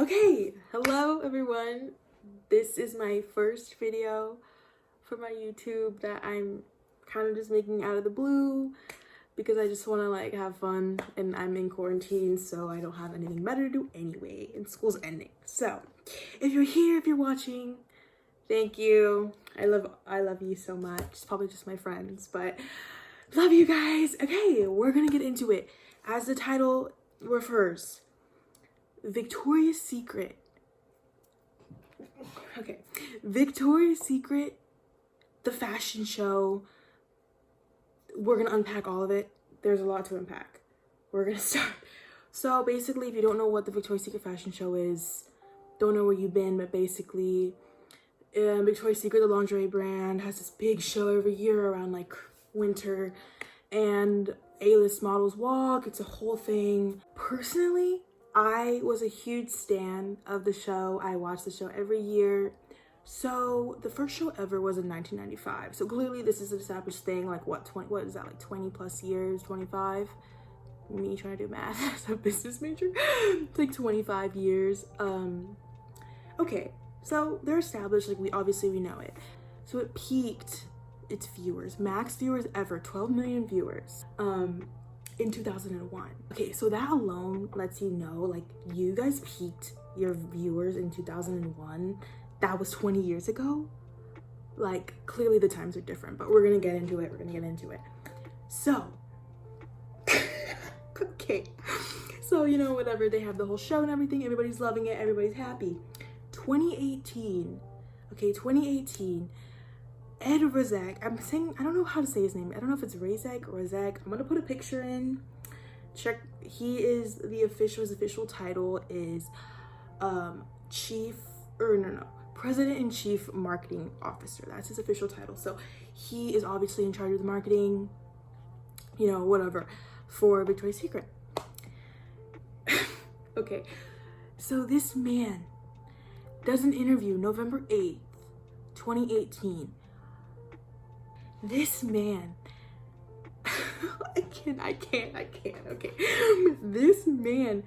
Okay, hello everyone. This is my first video for my YouTube that I'm kind of just making out of the blue because I just want to like have fun, and I'm in quarantine, so I don't have anything better to do anyway, and school's ending. So if you're here, if you're watching, thank you. I love you so much. It's probably just my friends, but love you guys. Okay, we're gonna get into it. As the title refers, Victoria's Secret. Okay, Victoria's Secret, the fashion show. We're gonna unpack all of it. There's a lot to unpack. We're gonna start. So basically, if you don't know what the Victoria's Secret fashion show is, don't know where you've been, but basically, Victoria's Secret, the lingerie brand, has this big show every year around like winter, and A-list models walk. It's a whole thing. Personally, I was a huge stan of the show. I watched the show every year. So the first show ever was in 1995. So clearly this is an established thing. Like what is that, like 20 plus years, 25? Me trying to do math as a business major. It's like 25 years. Okay, so they're established, like we know it. So it peaked its viewers, max viewers ever, 12 million viewers. In 2001. Okay, so that alone lets you know, like, you guys peaked your viewers in 2001. That was 20 years ago. Like, clearly the times are different, but we're gonna get into it. So, okay. So, you know, whatever, they have the whole show and everything. Everybody's loving it. Everybody's happy. 2018. Okay, 2018. Ed Razek, I don't know how to say his name. I don't know if it's Razek or Razek. I'm gonna put a picture in. Check. His official title is President and Chief Marketing Officer. That's his official title. So he is obviously in charge of the marketing, you know, whatever, for Victoria's Secret. Okay, so this man does an interview November 8th, 2018. This man, I can't, okay. This man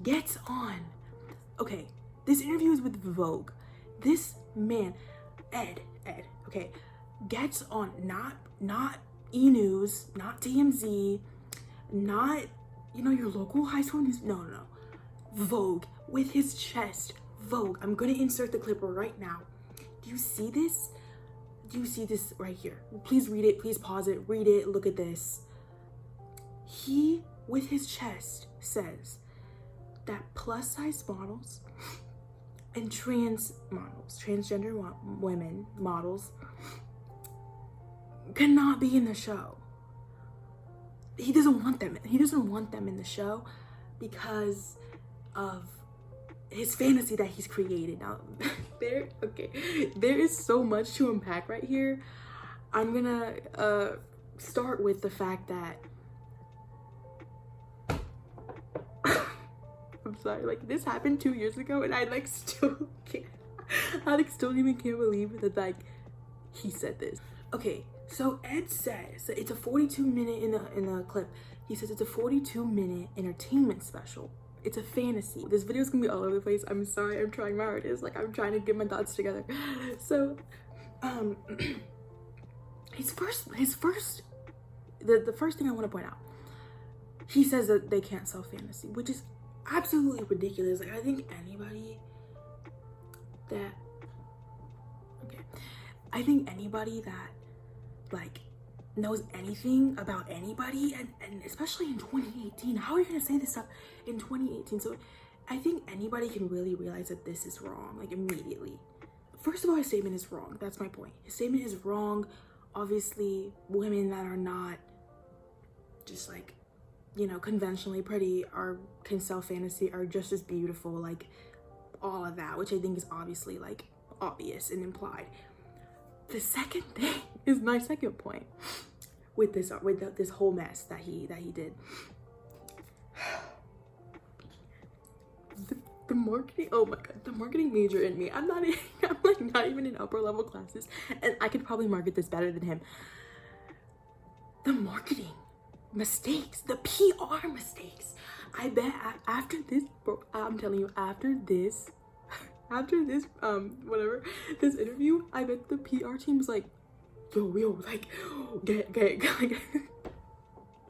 gets on, okay, this interview is with Vogue. This man, Ed, okay, gets on, not E! News, not TMZ, not, you know, your local high school news, no, Vogue, with his chest, Vogue. I'm gonna insert the clip right now. Do you see this? Do you see this right here? Please read it, please pause it, read it, look at this. He, with his chest, says that plus size models and trans models, transgender women models, cannot be in the show. He doesn't want them in the show because of his fantasy that he's created. Now there is so much to unpack right here. I'm gonna start with the fact that I'm sorry, like, this happened 2 years ago, and I like still can't, I like still even can't believe that like he said this. Okay, so Ed says that it's a 42-minute in the clip. He says it's a 42-minute entertainment special. It's a fantasy. This video is gonna be all over the place. I'm sorry, I'm trying my hardest. Like, I'm trying to get my thoughts together. So, the first thing I want to point out, he says that they can't sell fantasy, which is absolutely ridiculous. Like, I think anybody that like knows anything about anybody, and especially in 2018, how are you gonna say this stuff in 2018? So I think anybody can really realize that this is wrong, like, immediately. First of all, his statement is wrong. That's my point. His statement is wrong. Obviously, women that are not just, like, you know, conventionally pretty can sell fantasy, are just as beautiful, like, all of that, which I think is obviously, like, obvious and implied. The second thing is my second point with this whole mess that he did. The marketing, oh my god, the marketing major in me. I'm not even in upper level classes, and I could probably market this better than him. The marketing mistakes, the PR mistakes I bet after this, bro, I'm telling you, after this, whatever, this interview, I bet the PR team was like, yo, like, get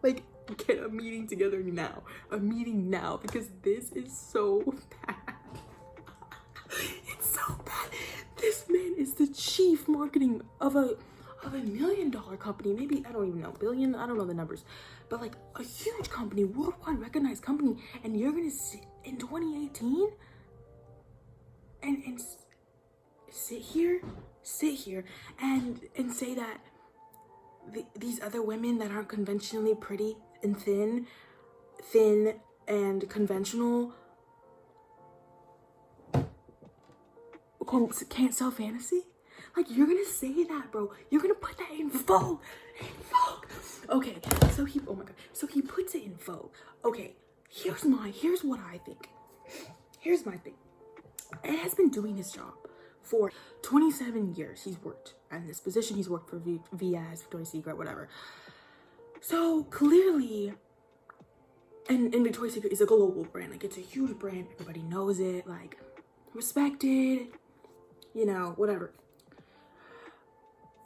like, get a meeting together now. A meeting now, because this is so bad. It's so bad. This man is the chief marketing of a $1 million company. Maybe, I don't even know, billion, I don't know the numbers. But like a huge company, worldwide recognized company, and you're gonna sit in 2018 and sit here and say that these other women that aren't conventionally pretty and thin and conventional can't sell fantasy? Like, you're gonna say that, bro. You're gonna put that in Vogue. Okay, so oh my god. So he puts it in Vogue. Okay, here's what I think. Here's my thing. Ed has been doing his job for 27 years. He's worked in this position. He's worked for VS, Victoria's Secret, whatever. So clearly, and Victoria's Secret is a global brand. Like, it's a huge brand. Everybody knows it. Like, respected, you know, whatever.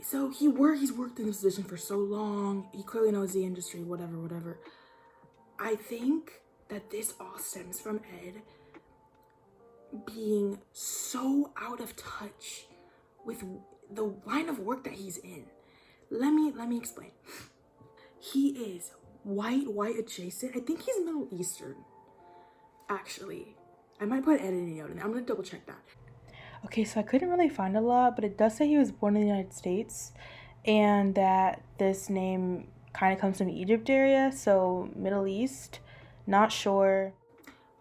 So he's worked in this position for so long. He clearly knows the industry, whatever. I think that this all stems from Ed being so out of touch with the line of work that he's in. Let me explain. He is white adjacent. I think he's Middle Eastern, actually. I might put Ed in a note, and I'm gonna double check that. Okay, so I couldn't really find a lot, but it does say he was born in the United States, and that this name kind of comes from the Egypt area, so Middle East. Not sure.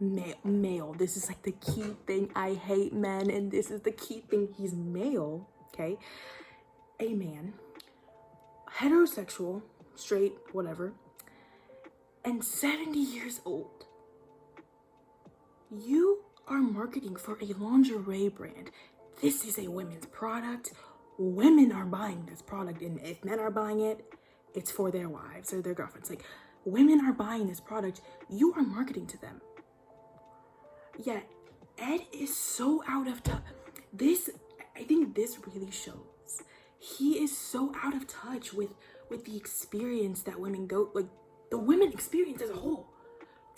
Male. This is like the key thing. I hate men, and this is the key thing. He's male, okay? A man, heterosexual, straight, whatever, and 70 years old. You are marketing for a lingerie brand. This is a women's product. Women are buying this product, and if men are buying it, it's for their wives or their girlfriends. Like, women are buying this product. You are marketing to them. Yet Ed is so out of touch. I think this really shows. He is so out of touch with the experience that women go, like the women experience as a whole.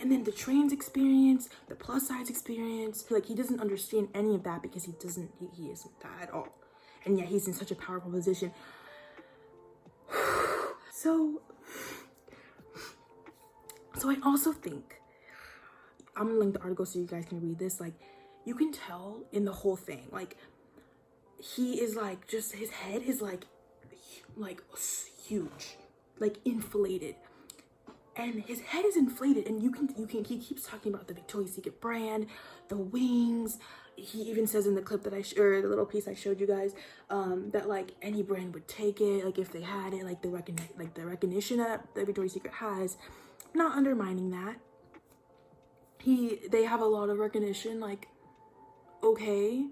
And then the trans experience, the plus size experience, like, he doesn't understand any of that because he isn't that at all. And yet he's in such a powerful position. So I also think, I'm gonna link the article so you guys can read this. Like, you can tell in the whole thing, like, he is like, just his head is like huge, like inflated. And his head is inflated, and he keeps talking about the Victoria's Secret brand, the wings. He even says in the clip that or the little piece I showed you guys, that like any brand would take it, like if they had it, like the recognition that the Victoria's Secret has. Not undermining that. They have a lot of recognition, like, okay.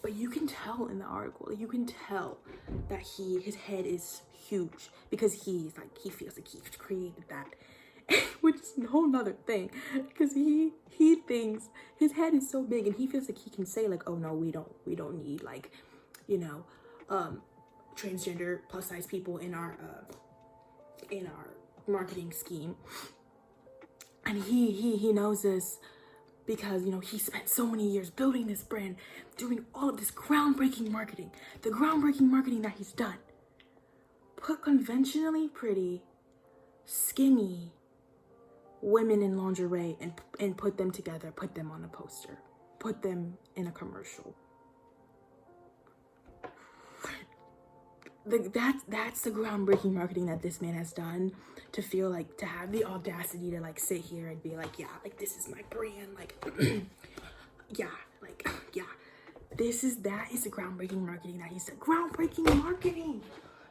But you can tell in the article, you can tell that his head is huge, because he feels like he created that, which is a whole nother thing, because he thinks his head is so big, and he feels like he can say, like, oh no, we don't need, like, you know, transgender plus size people in our marketing scheme. And he knows this because, you know, he spent so many years building this brand, doing all of this groundbreaking marketing, the groundbreaking marketing that he's done. Put conventionally pretty, skinny women in lingerie and put them together, put them on a poster, put them in a commercial. That's the groundbreaking marketing that this man has done, to feel like, to have the audacity to like sit here and be like, yeah, like, this is my brand, like, yeah, that is the groundbreaking marketing that he's done. Groundbreaking marketing.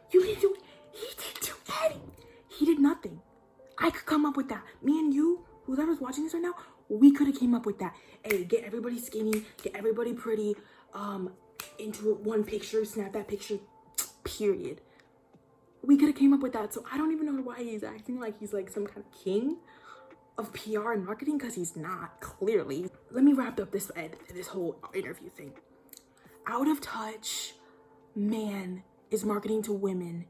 He didn't do anything. He did nothing. I could come up with that. Me and you, whoever's watching this right now, we could have came up with that. Hey, get everybody skinny, get everybody pretty, into one picture, snap that picture, period. We could have came up with that. So I don't even know why he's acting like he's like some kind of king of PR and marketing, because he's not, clearly. Let me wrap up this whole interview thing. Out of touch man is marketing to women.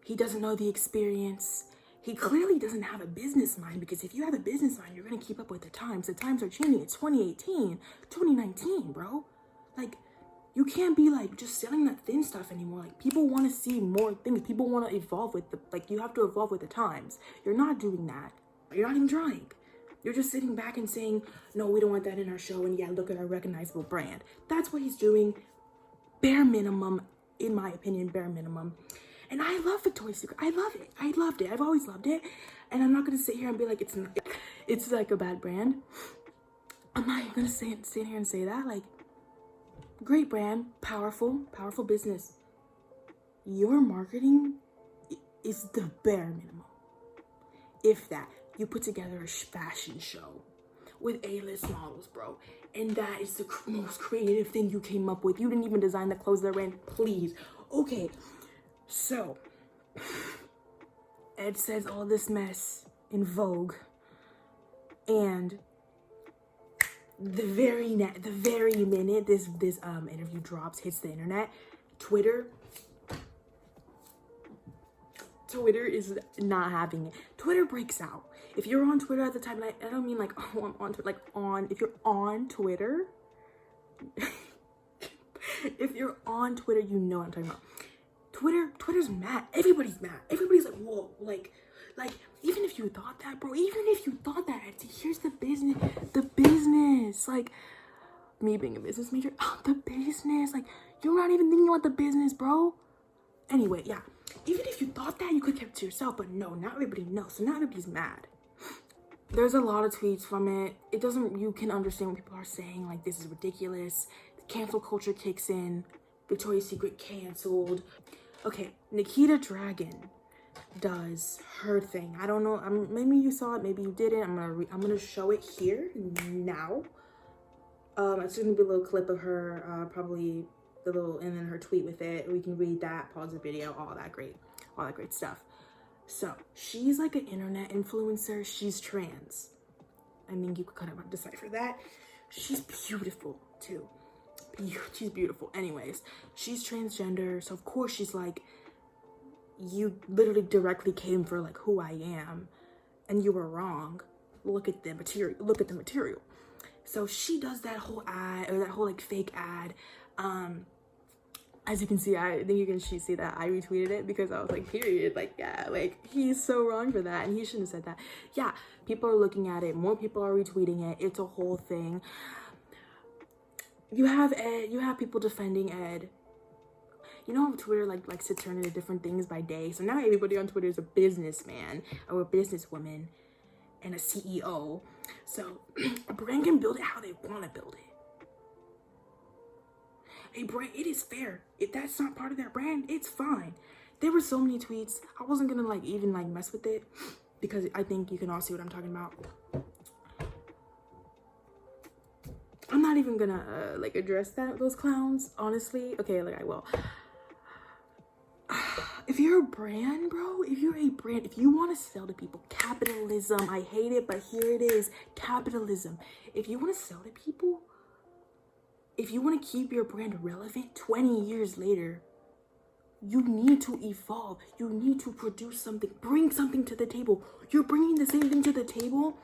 He doesn't know the experience. He clearly doesn't have a business mind, because if you have a business mind, you're going to keep up with the times. The times are changing. It's 2018, 2019, bro. Like, you can't be like just selling that thin stuff anymore. Like, people want to see more things. People want to evolve with the, like, you have to evolve with the times. You're not doing that. You're not even trying. You're just sitting back and saying, no, we don't want that in our show. And yeah, look at our recognizable brand. That's what he's doing. Bare minimum, in my opinion, bare minimum. And I love Victoria's Secret. I love it. I loved it. I've always loved it. And I'm not going to sit here and be like, it's like a bad brand. I'm not even going to sit here and say that. Like, great brand, powerful business. Your marketing is the bare minimum. If that, you put together a fashion show with A-list models, bro. And that is the most creative thing you came up with. You didn't even design the clothes they're wearing, please. Okay. So, Ed says all this mess in Vogue, and the very minute this interview drops, hits the internet, Twitter is not having it. Twitter breaks out. If you're on Twitter at the time, I don't mean like, oh, I'm on Twitter, like if you're on Twitter, if you're on Twitter, you know what I'm talking about. Twitter's mad. Everybody's mad. Everybody's like, whoa, like, even if you thought that, bro, here's the business, like, me being a business major, the business, like, you're not even thinking about the business, bro. Anyway, yeah, even if you thought that, you could have kept it to yourself, but no, not everybody knows, so now everybody's mad. There's a lot of tweets from it. You can understand what people are saying, like, this is ridiculous. The cancel culture kicks in. Victoria's Secret canceled. Okay, Nikita Dragon does her thing. I don't know. Maybe you saw it. Maybe you didn't. I'm gonna show it here now. It's just gonna be a little clip of her, probably the little, and then her tweet with it. We can read that, pause the video, all that great stuff. So she's like an internet influencer. She's trans. I mean, you could kind of decipher that. She's beautiful too. She's beautiful. Anyways, she's transgender, so of course she's like, you literally directly came for like who I am, and you were wrong. Look at the material. So she does that whole ad, or that whole like fake ad. As you can see, I think you can see that I retweeted it because I was like, period, like, yeah, like, he's so wrong for that, and he shouldn't have said that. Yeah, people are looking at it, more people are retweeting it. It's a whole thing. You have Ed, you have people defending Ed. You know, Twitter likes to turn into different things by day. So now everybody on Twitter is a businessman or a businesswoman and a CEO. So a brand can build it how they want to build it. A brand, it is fair. If that's not part of their brand, it's fine. There were so many tweets. I wasn't gonna even mess with it because I think you can all see what I'm talking about. I'm not even gonna address those clowns, honestly. Okay, I will. If you're a brand, bro, if you want to sell to people, capitalism, I hate it, but here it is, capitalism. If you want to sell to people, if you want to keep your brand relevant 20 years later, you need to evolve. You need to produce something, bring something to the table. You're bringing the same thing to the table.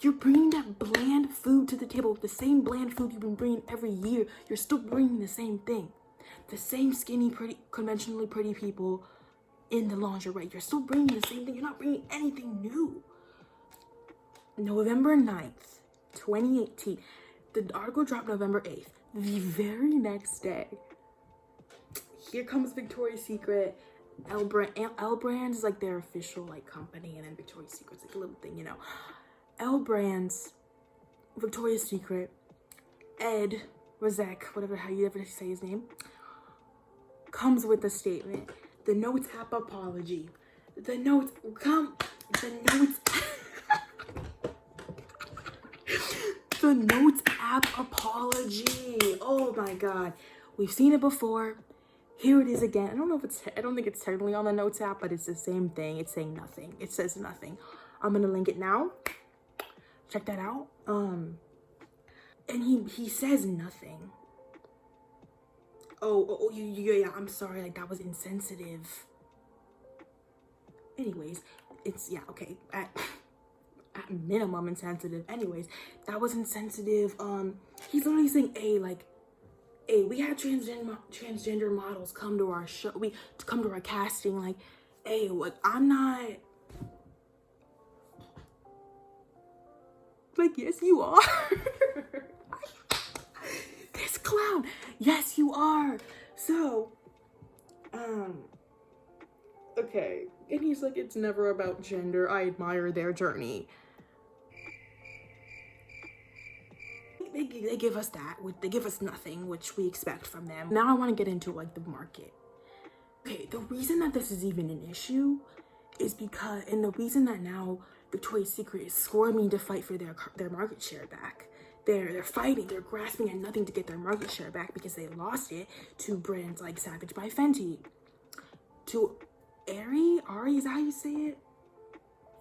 You're bringing that bland food to the table, the same bland food you've been bringing every year. You're still bringing the same thing. The same skinny, pretty, conventionally pretty people in the lingerie. You're still bringing the same thing. You're not bringing anything new. November 9th, 2018. The article dropped November 8th. The very next day, here comes Victoria's Secret. L Brands is like their official company, and then Victoria's Secret's like a little thing, you know. L Brands, Victoria's Secret, Ed, Razek, how you ever say his name, comes with a statement. The Notes app apology. The Notes The Notes app apology. Oh my God. We've seen it before. Here it is again. I don't think it's technically on the notes app, but it's the same thing. It's saying nothing. It says nothing. I'm gonna link it now. Check that out. And he says nothing. Yeah, I'm sorry, like that was insensitive. Anyways, it's, yeah, okay, at minimum insensitive. Anyways, that was insensitive. He's literally saying, we had transgender models come to our show, come to our casting, like, what, I'm not, like, yes you are. This clown, yes you are. So, okay, and he's like, it's never about gender, I admire their journey. They give us that, they give us nothing, which we expect from them. Now I want to get into like the market. Okay, the reason that this is even an issue is because, and the reason that now Victoria's Secret is squirming to fight for their market share back. They're fighting, they're grasping at nothing to get their market share back because they lost it to brands like Savage by Fenty, to Ari, is that how you say it?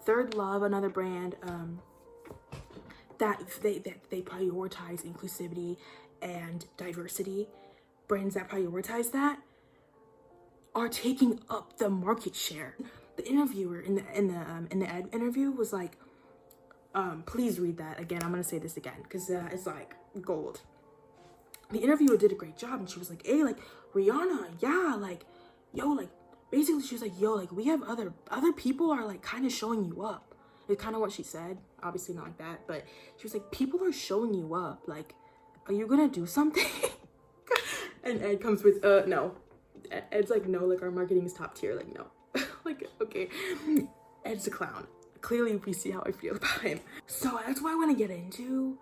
Third Love, another brand, that they prioritize inclusivity and diversity. Brands that prioritize that are taking up the market share. The interviewer in the Ed interview was like, please read that again. I'm gonna say this again because it's like gold. The interviewer did a great job, and she was like, hey, like Rihanna, yeah, like, yo, like, basically she was like, yo, like, we have other people are like kind of showing you up. It's kind of what she said, obviously not like that, but she was like, people are showing you up, like, are you gonna do something? And Ed comes with no. Ed's like, no, like, our marketing is top tier, like, no. Like, okay, Ed's a clown. Clearly we see how I feel about him. So that's why I want to get into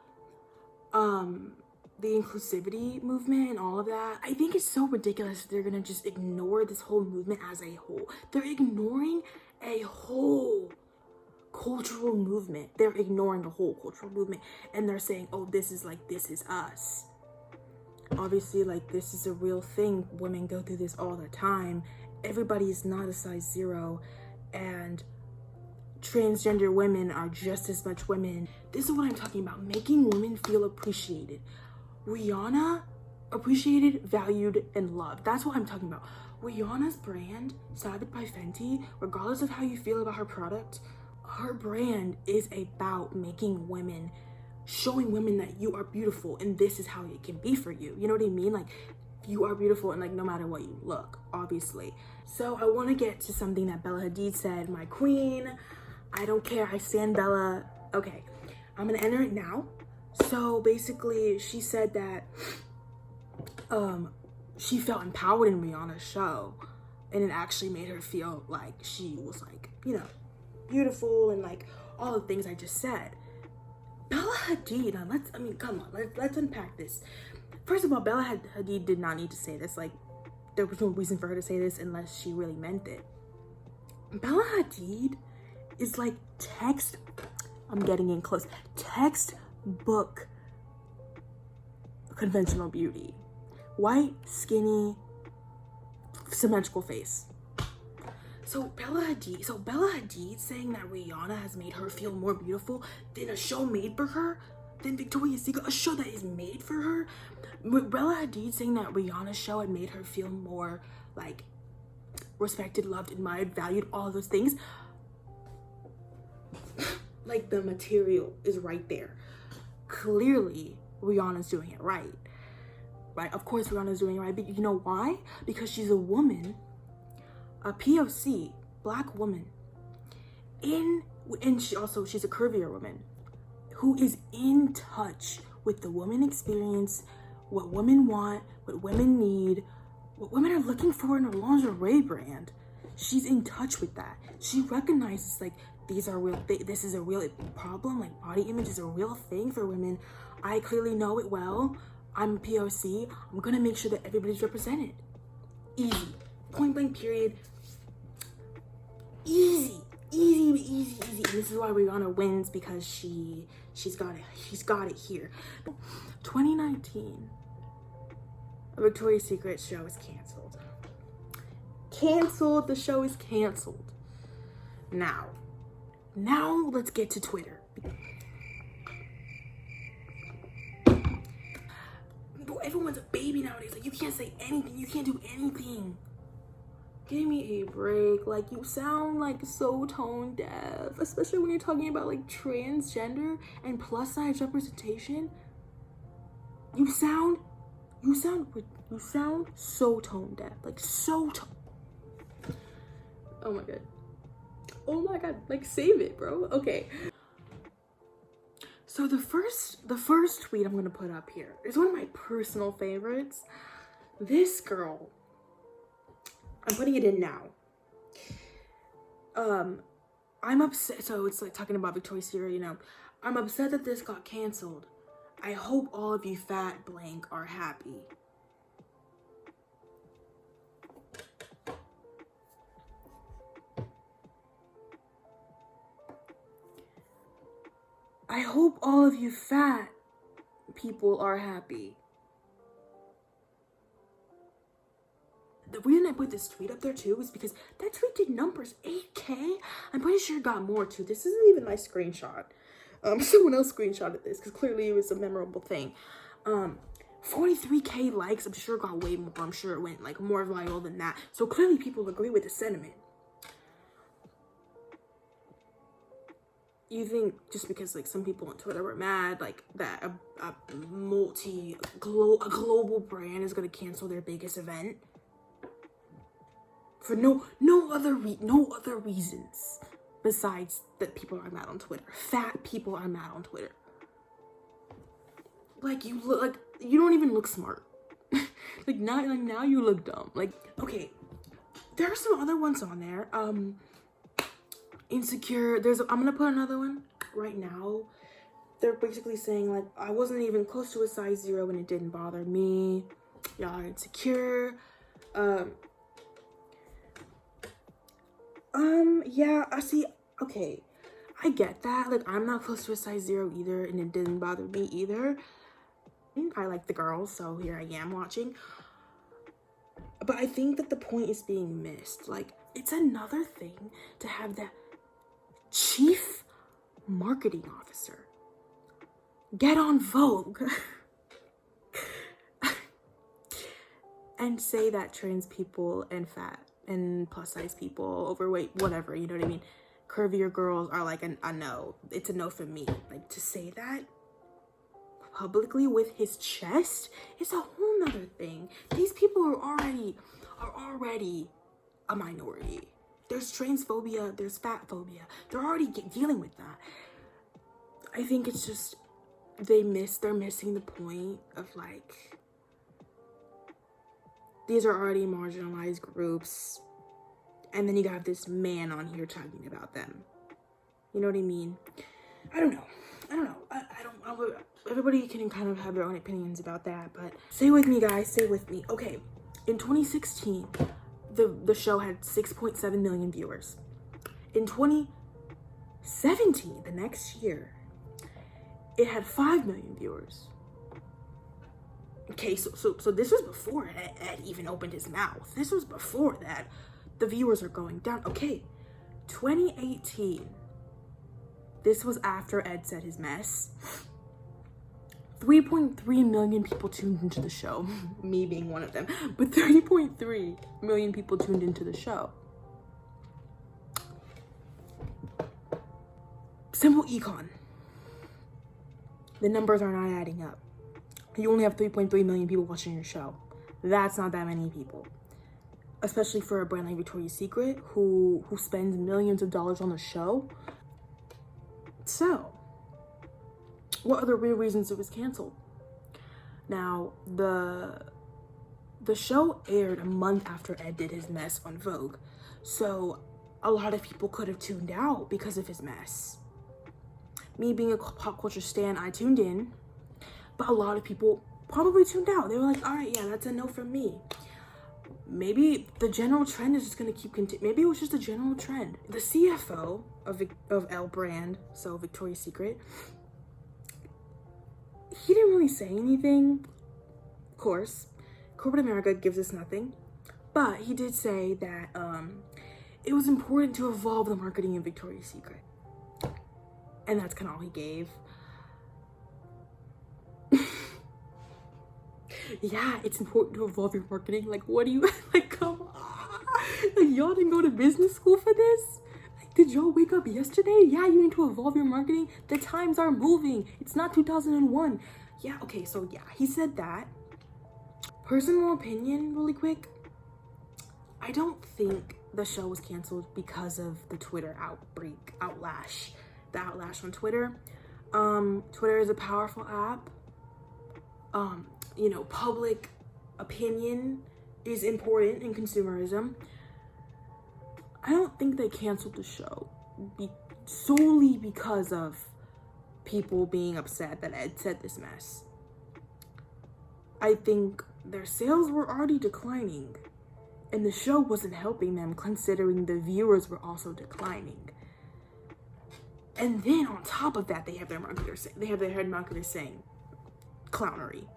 the inclusivity movement and all of that. I think it's so ridiculous that they're gonna just ignore this whole movement as a whole. They're ignoring a whole cultural movement. They're ignoring the whole cultural movement, and they're saying, oh, this is us. Obviously, like, this is a real thing. Women go through this all the time. Everybody is not a size 0, and transgender women are just as much women. This is what I'm talking about, making women feel appreciated. Rihanna, appreciated, valued, and loved. That's what I'm talking about. Rihanna's brand, Savage by Fenty, regardless of how you feel about her product, her brand is about making women, showing women that you are beautiful and this is how it can be for you. You know what I mean? Like, you are beautiful, and like, no matter what you look, obviously. So I want to get to something that Bella Hadid said, my queen. I don't care, I stand Bella. Okay, I'm gonna enter it now. So basically, she said that she felt empowered in Rihanna's show, and it actually made her feel like she was, like, you know, beautiful and like all the things I just said. Bella Hadid, now come on, let's unpack this. First of all, Bella Hadid did not need to say this. Like, there was no reason for her to say this unless she really meant it. Bella Hadid is like I'm getting in close, textbook conventional beauty. White, skinny, symmetrical face. So Bella Hadid saying that Rihanna has made her feel more beautiful than a show made for her, than Victoria's Secret, a show that is made for her. Bella Hadid saying that Rihanna's show had made her feel more like respected, loved, admired, valued, all those things. Like, the material is right there. Clearly, Rihanna's doing it right. Right? Of course, Rihanna's doing it right. But you know why? Because she's a woman, a POC, black woman, and she's a curvier woman who is in touch with the woman experience, what women want, what women need, what women are looking for in a lingerie brand. She's in touch with that. She recognizes, like, these are real. This is a real problem. Like, body image is a real thing for women. I clearly know it well. I'm POC. I'm gonna make sure that everybody's represented. Easy. Point blank period. Easy. And this is why Rihanna wins, because she's got it. She's got it here. 2019, a Victoria's Secret show is canceled. canceled. The show is canceled. Now let's get to Twitter. Bro, everyone's a baby nowadays. Like, you can't say anything. You can't do anything. Give me a break. Like, you sound like so tone deaf, especially when you're talking about like transgender and plus size representation. You sound so tone deaf. Like, so tone. Oh my god, like, save it, bro. Okay. So the first tweet I'm gonna put up here is one of my personal favorites. This girl, I'm putting it in now. I'm upset. So it's like talking about Victoria's Secret, you know. I'm upset that this got canceled. I hope all of you fat blank are happy. I hope all of you fat people are happy. The reason I put this tweet up there too is because that tweet did numbers, 8K. I'm pretty sure it got more too. This isn't even my screenshot. Someone else screenshotted this because clearly it was a memorable thing. 43K likes. I'm sure it got way more. I'm sure it went like more viral than that. So clearly people agree with the sentiment. You think just because like some people on Twitter were mad like that a global brand is gonna cancel their biggest event for no other reasons besides that people are mad on Twitter. Fat people are mad on Twitter. Like, you look like you don't even look smart. now you look dumb. Like, okay, there are some other ones on there. Insecure. I'm gonna put another one right now. They're basically saying like, I wasn't even close to a size 0 and it didn't bother me. Y'all are insecure. Yeah, I see. Okay, I get that. Like, I'm not close to a size 0 either, and it didn't bother me either. I like the girls, so here I am watching. But I think that the point is being missed. Like, it's another thing to have that chief marketing officer get on Vogue and say that trans people and fat and plus size people, overweight, whatever, you know what I mean, curvier girls are like a no. It's a no for me. Like, to say that publicly with his chest is a whole nother thing. These people are already a minority. There's transphobia, there's fat phobia. They're already dealing with that. I think it's just they're missing the point of like, these are already marginalized groups, and then you got this man on here talking about them. You know what I mean? I don't know. Everybody can kind of have their own opinions about that, but stay with me, guys. Stay with me. Okay, in 2016, the show had 6.7 million viewers. In 2017, the next year, it had 5 million viewers. Okay, so this was before Ed even opened his mouth. This was before that. The viewers are going down. Okay, 2018. This was after Ed said his mess. 3.3 million people tuned into the show. Me being one of them. But 3.3 million people tuned into the show. Simple econ. The numbers are not adding up. You only have 3.3 million people watching your show. That's not that many people. Especially for a brand like Victoria's Secret, who spends millions of dollars on the show. So, what other real reasons it was canceled? Now, the show aired a month after Ed did his mess on Vogue. So, a lot of people could have tuned out because of his mess. Me being a pop culture stan, I tuned in. But a lot of people probably tuned out. They were like, all right, yeah, that's a no from me. Maybe the general trend is just going to keep continuing. Maybe it was just a general trend. The CFO of L brand, so Victoria's Secret, he didn't really say anything. Of course, corporate America gives us nothing. But he did say that it was important to evolve the marketing in Victoria's Secret. And that's kind of all he gave. Yeah, it's important to evolve your marketing. Like, what do you, like, come on. Like, y'all didn't go to business school for this? Like, did y'all wake up yesterday? Yeah, you need to evolve your marketing. The times are moving. It's not 2001. Yeah, okay, so yeah, he said that. Personal opinion, really quick. I don't think the show was canceled because of the Twitter outlash. The outlash on Twitter. Twitter is a powerful app. You know, public opinion is important in consumerism. I don't think they canceled the show solely because of people being upset that Ed said this mess. I think their sales were already declining, and the show wasn't helping them considering the viewers were also declining. And then on top of that, they have their head marketer saying clownery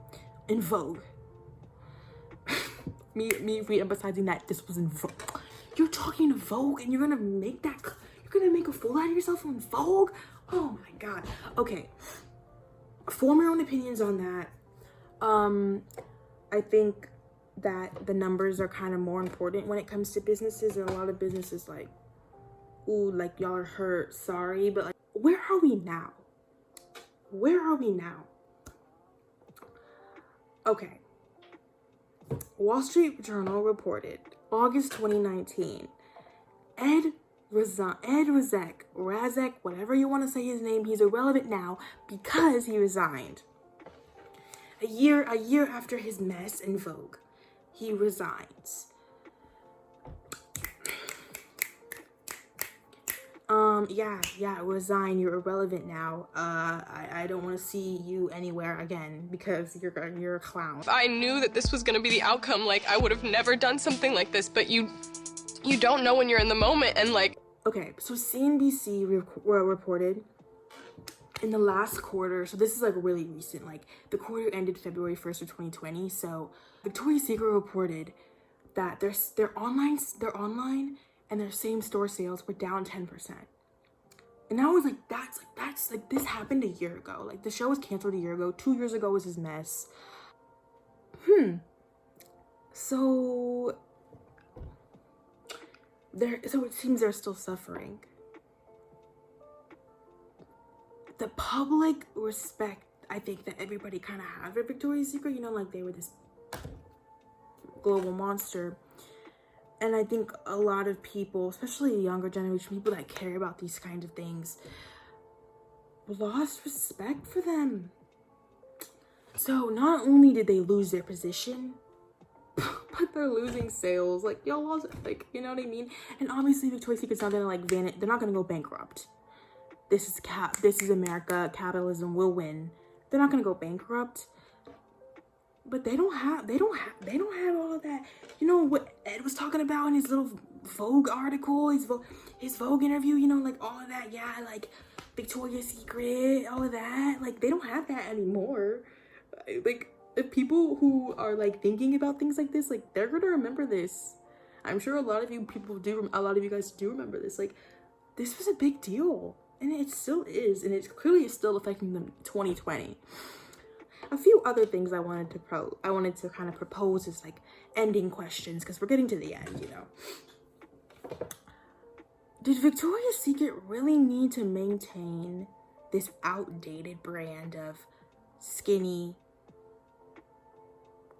in Vogue. me re-emphasizing that this was in Vogue. You're talking to Vogue and you're gonna make a fool out of yourself on Vogue? Oh my god. Okay, form your own opinions on that. I think that the numbers are kind of more important when it comes to businesses, and a lot of businesses like, ooh, like, y'all are hurt, sorry, but like, where are we now? Okay, Wall Street Journal reported August 2019, Razek, whatever you want to say his name, he's irrelevant now because he resigned. A year after his mess in Vogue, he resigns. Resign, you're irrelevant now. I don't want to see you anywhere again because you're a clown. If I knew that this was going to be the outcome, like, I would have never done something like this, but you don't know when you're in the moment, and like... Okay, so CNBC reported in the last quarter, so this is like really recent, like the quarter ended February 1st of 2020, so Victoria's Secret reported that their online and their same store sales were down 10%. And I was like, that's like, this happened a year ago. Like, the show was canceled a year ago. 2 years ago was his mess. So it seems they're still suffering. The public respect, I think, that everybody kind of had for Victoria's Secret, you know, like, they were this global monster. And I think a lot of people, especially the younger generation, people that care about these kinds of things, lost respect for them. So not only did they lose their position, but they're losing sales. Like, y'all lost, like, you know what I mean? And obviously Victoria's Secret's not gonna, like, they're not gonna go bankrupt. This is America. Capitalism will win. They're not gonna go bankrupt. But they don't have all of that. You know what Ed was talking about in his little Vogue article, his Vogue interview, you know, like, all of that. Yeah, like Victoria's Secret, all of that. Like, they don't have that anymore. Like, if people who are like thinking about things like this, like, they're gonna remember this. I'm sure a lot of you guys do remember this. Like, this was a big deal, and it still is, and it clearly is still affecting them 2020. A few other things I wanted to kind of propose as like ending questions, because we're getting to the end, you know. Did Victoria's Secret really need to maintain this outdated brand of skinny,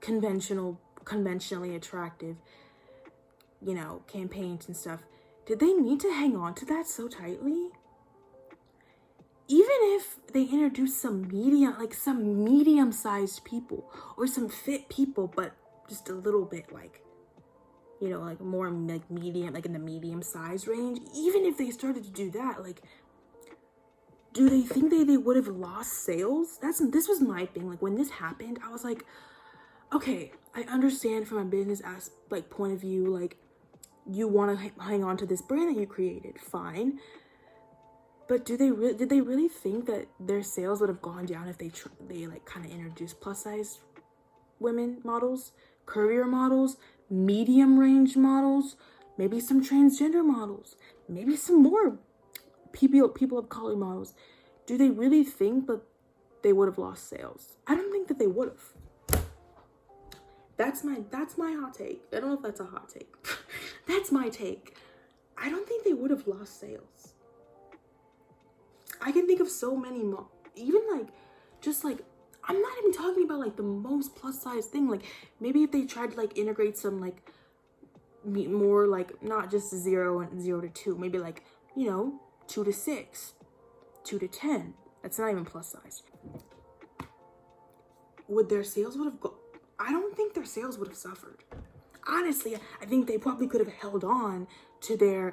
conventionally attractive, you know, campaigns and stuff? Did they need to hang on to that so tightly? Even if they introduce some medium-sized people or some fit people, but just a little bit, like, you know, like more like medium, like in the medium size range, even if they started to do that, like, do they think they would have lost sales? This was my thing. Like, when this happened, I was like, okay, I understand from a business point of view, like, you want to hang on to this brand that you created, fine. But did they really think that their sales would have gone down if they like kind of introduced plus size women models, curvier models, medium range models, maybe some transgender models, maybe some more people of color models. Do they really think that they would have lost sales? I don't think that they would have. That's my hot take. I don't know if that's a hot take. That's my take. I don't think they would have lost sales. I can think of so many even like, just like, I'm not even talking about like the most plus size thing. Like maybe if they tried to like integrate some like more like not just 0 and 0 to 2, maybe like, you know, 2 to 6, 2 to 10. That's not even plus size. Would their sales would have I don't think their sales would have suffered. Honestly, I think they probably could have held on to their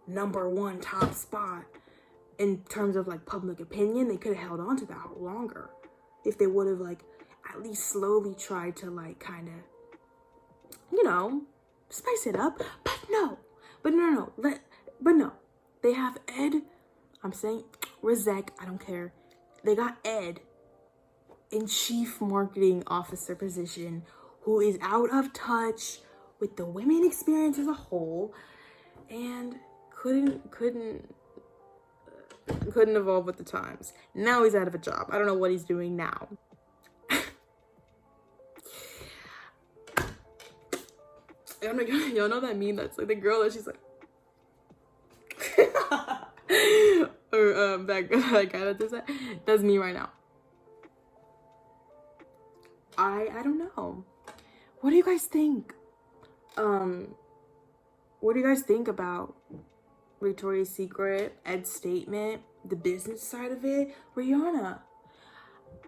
#1 top spot in terms of like public opinion. They could have held on to that longer if they would have like at least slowly tried to like kind of, you know, spice it up. But no. They have Ed. I'm saying Razek. I don't care. They got Ed in chief marketing officer position, who is out of touch with the women experience as a whole, and couldn't evolve with the times. Now he's out of a job. I don't know what he's doing now. Y'all know that meme that's like the girl that she's like or that guy that does that? That's me right now. I don't know. What do you guys think? What do you guys think about Victoria's Secret, Ed's statement, the business side of it? Rihanna.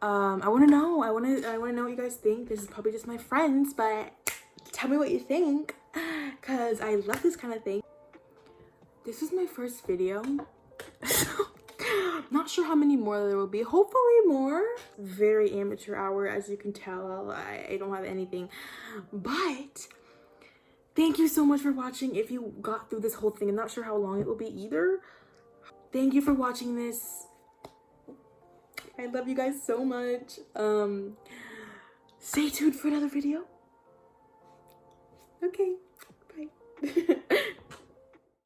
I want to know. I want to know what you guys think. This is probably just my friends, but tell me what you think, cause I love this kind of thing. This is my first video. Not sure how many more there will be. Hopefully more. Very amateur hour, as you can tell. I don't have anything, but thank you so much for watching. If you got through this whole thing, I'm not sure how long it will be either. Thank you for watching this. I love you guys so much. Stay tuned for another video. Okay, bye.